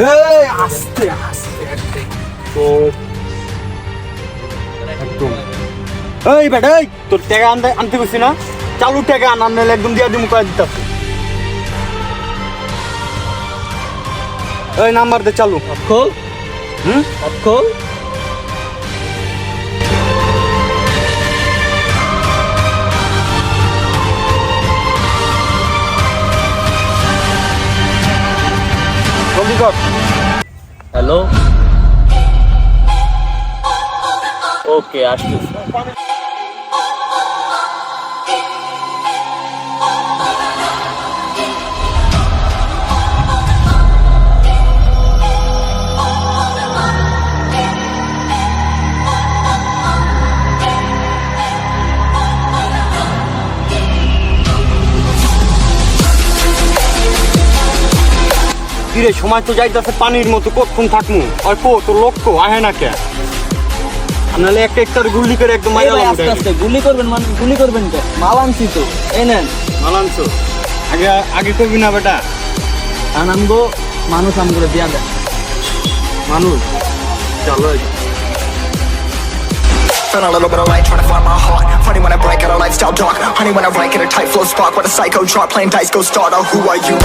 এই আস্তে আস্তে তো একদম এই বেটা এই তোর টাকা আনতে গেছি না চালু টাকা আনলে একদম দিয়া দিমু কয়ে দিতাছি এই নাম্বার দে চালু খোল খোল জলদি কর হ্যালো ওকে আসতেছি কিরে সময় তো যাইতেছে পানির মতো কতক্ষণ থাকমু অল্প তোর লক্ষ্য আহে না কে নাহলে একটা একটার গুলি করে একদম মাইরা লাম আস্তে আস্তে গুলি করবেন মানে গুলি করবেন তো মাল আনছি তো এই নেন মালানছো আগে আগে করবি না বেটা আনবো মানুষ আমগুলো দিয়া দেন মানুষ চলো Feeling a little bit of light, trying to find my heart. Funny when I break out a lifestyle dark. Honey when I rank in a tight flow spark. When a psycho drop, playing dice, go start. Oh, who are you?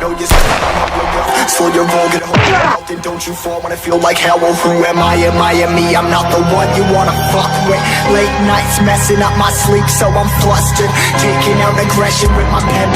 Know yourself, slow your roll, get a hold of your mouth, and don't you fall when I feel like hell. Well, who am I? Am I me? I'm not the one you wanna fuck with. Late nights messing up my sleep, so I'm flustered. Taking out aggression with my pen.